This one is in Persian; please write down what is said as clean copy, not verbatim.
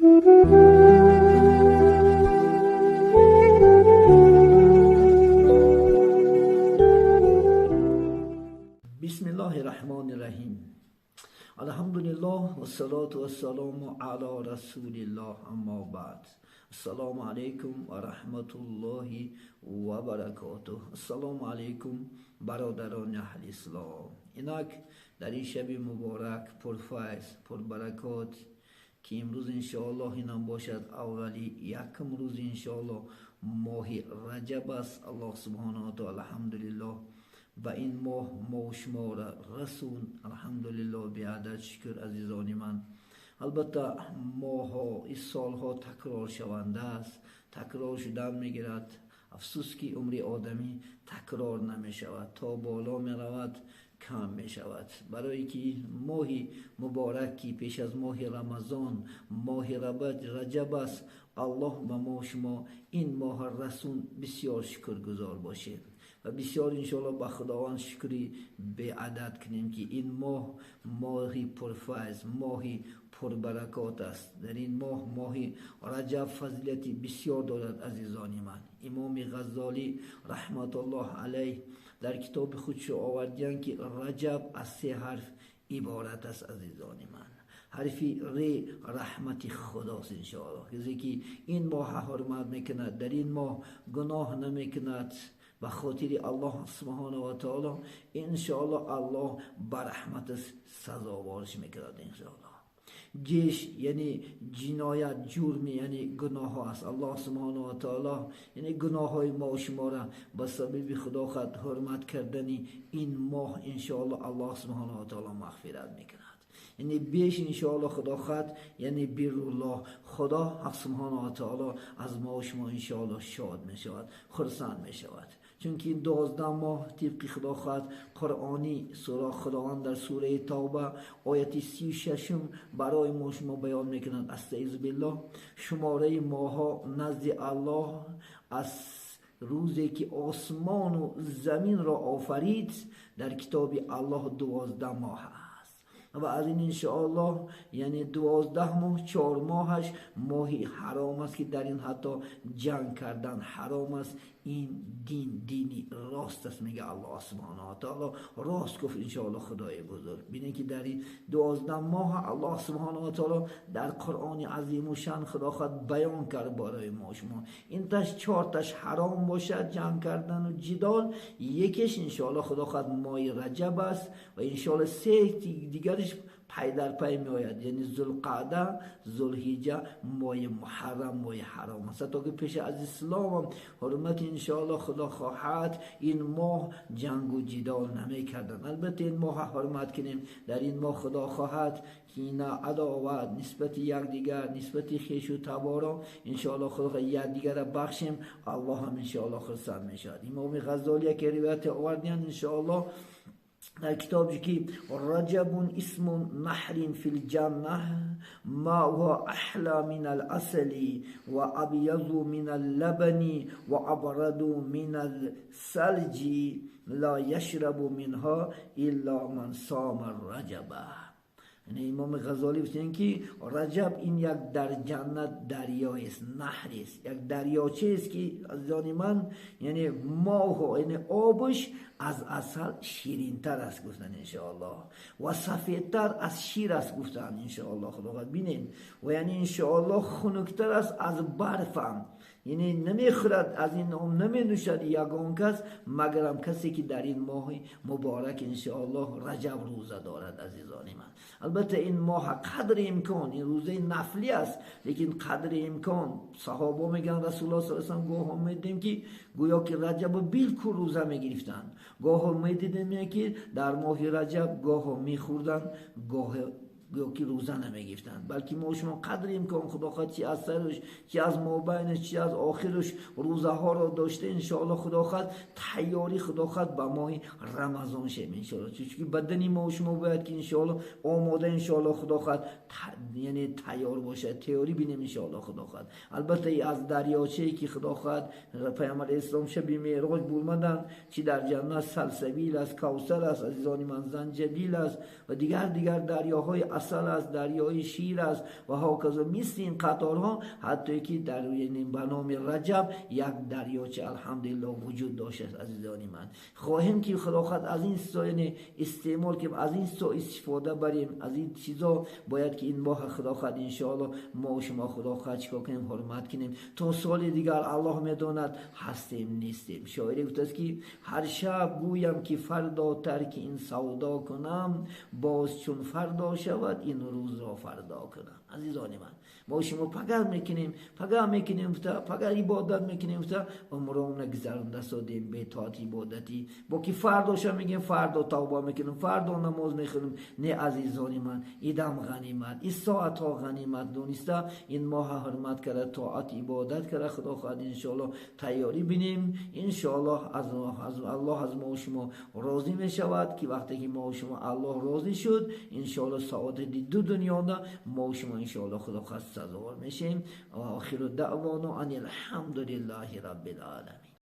بسم الله الرحمن الرحیم. الحمدلله و الصلاة و السلام علی رسول الله، اما بعد. السلام علیکم و رحمت الله و برکاته. السلام علیکم برادران اهل اسلام. اینک در این شب مبارک پرفیض پربرکات که امروز انشاءالله اینم باشد اولی یکم روز انشاءالله ماه رجب است. الله سبحانه و تعالی الحمدلله و این ماه و شما را رسون، الحمدلله بیعدد شکر عزیزان من. البته ماه ها این سال ها تکرار شونده است، تکرار شدن میگیرد. افسوس که عمر آدمی تکرار نمی شود، تا بالا می رود کم می شود. برای که ماه مبارکی پیش از ماه رمضان ماه رجب است، الله و ما شما این ماه رسون بسیار شکرگزار باشیم و بسیار انشاءالله به خداوند شکری به عدد کنیم که این ماه ماهی پرفیض ماهی پربرکات است. در این ماه رجب فضیلتی بسیار دارد عزیزان من. امام غزالی رحمت الله علیه در کتاب خودش آوردن که رجب از 3 حرف عبارت است عزیزان من. حرفی ری رحمت خداست انشاءالله، کسی که این ماه حرمت میکند، در این ماه گناه نمیکند، به خاطر الله سبحانه و تعالی انشاءالله الله بر رحمتش سزاوارش میکند انشاءالله. جیش یعنی جنایت، جرم یعنی گناه ها است. الله سبحانه و تعالی یعنی گناه های ما و شما را به سبب خدا خود حرمت کردنی این ماه انشاءالله الله سبحانه و تعالی مغفرت میکند. یعنی بیش انشاءالله خدا خود یعنی بر الله، خدا حق سبحانه و تعالی از ما و شما انشاءالله شاد می شود، خرسند می شود. چون که این 12 ماه طبق خدا خود قرآنی سوره خداوند در سوره توبه آیت 36 برای ما شما بیان میکنند. استعوذ بالله، شماره ماه ها نزد الله از روزی که آسمان و زمین را آفرید در کتاب الله 12 ماه است و از این انشاءالله یعنی 12 ماه 4 ماهش ماهی حرام است که در این حتی جنگ کردن حرام است. این دینی راست است، میگه الله سبحانه و تعالی راست گفت انشاءالله خدای بزرگ. ببینید که در این 12 ماه الله سبحانه و تعالی در قرآن عظیم و شان خدا خود بیان کرد برای ما شما. این تاش 4 تاش حرام باشد، جنگ کردن و جدال، یکیش انشاءالله خدا خود ماه رجب است و انشاءالله 3 دیگرش پی در پی می آید، یعنی ذوالقعده، ذوالحجه، ماه محرم، ماه حرام است. تا که پیش از اسلام حرمت انشاءالله خدا خواهد این ماه جنگ و جدال نمی کردن. البته این ماه حرمت کنیم، در این ماه خدا خواهد که این عداوت نسبت یکدیگر، نسبت خویش و تبارا انشاءالله خدا یکدیگر را بخشیم، الله هم انشاءالله خرسند می شود. امام غزالی که روایت آوردن انشاءالله در کتابی که رجب اسم نهر فی الجنه ماءها احلی من العسل و ابیض من اللبن و ابرد من الثلج لا یشرب منها الا من صام الرجب. یعنی امام غزالی گفتن که رجب این یک در جنت دریای است، نهر است، یک دریاچه است که عزیزان من یعنی ماه یعنی آبش از عسل شیرین تر است گفتن انشاءالله و سفیدتر از شیر است گفتن انشاءالله. خدا خود بینین و یعنی انشاءالله خنکتر است از برفم، یعنی نمیخورد از این نام نمی نوشد یگان کس مگرم کسی که در این ماه مبارک انشاءالله رجب روزه دارد عزیزان من. البته این ماه قدر امکان این روزه نفلی است، لیکن قدر امکان صحابه میگن رسول الله صلی الله علیه و آله گاه میدیم که گویا که رجب بالکل روزه میگرفتن، گاه میدیدیم که در ماه رجب گاه میخوردن گاه که روزه نمیگفتند، بلکه ما شما قدر امکان خدا خواهد چی از سرش چی از مابینش چی از آخرش روزه ها را داشته انشاءالله خدا خواهد تیاری خدا خواهد به ماه رمضان شیم انشاءالله. چون که بدنی ما شما باید که انشاءالله آماده انشاءالله خدا خواهد یعنی تیار باشه، تیاری بینیم انشاءالله خدا خواهد. البته از دریاچه‌ای که خدا خواهد پیامبر اسلام شب معراج برمدن چی در جنت سلسبیل است، کوثر است عزیزان من، زنجبیل است و دیگر دریاهای عسل است، دریای شیر است و هاکذا مثل این قطارها، حتی که در به نام رجب یک دریاچه الحمدلله وجود داشته است. عزیزان من خواهیم که خداوند از این سوین استعمال که از این سو استفاده بریم، از این چیزا باید که این ماه خداوند ان شاء الله ما و شما خداوند چیکار کنیم؟ حرمت کنیم تا سال دیگر الله میداند هستیم نیستیم. شاعری گفته است که هر شب گویم که فردا ترک این سودا کنم، باز چون فردا شود این روز را فردا کنم. عزیزان من ما شما پگر میکنیم پگر عبادت میکنیم عمرون گذرانده سادیم به اطاعت عبادتی، با که فرداشم میگیم فردا توبه میکنیم، فردا نماز میخونیم. نه عزیزان من، ایدم غنیمت، این ساعت ها غنیمت دونسته این ماه حرمت کرده، طاعت عبادت کرده. خدا خواهد انشاءالله تیاری بینیم، انشاءالله از الله از ما و شما راضی میشود که وقتی که ما و شما الله راضی شد انشاءالله سعادت دو دنیا نه ما و شما انشاءالله خدا خواهد سزاوار میشیم. و آخر دعوانا ان الحمدلله رب العالمین.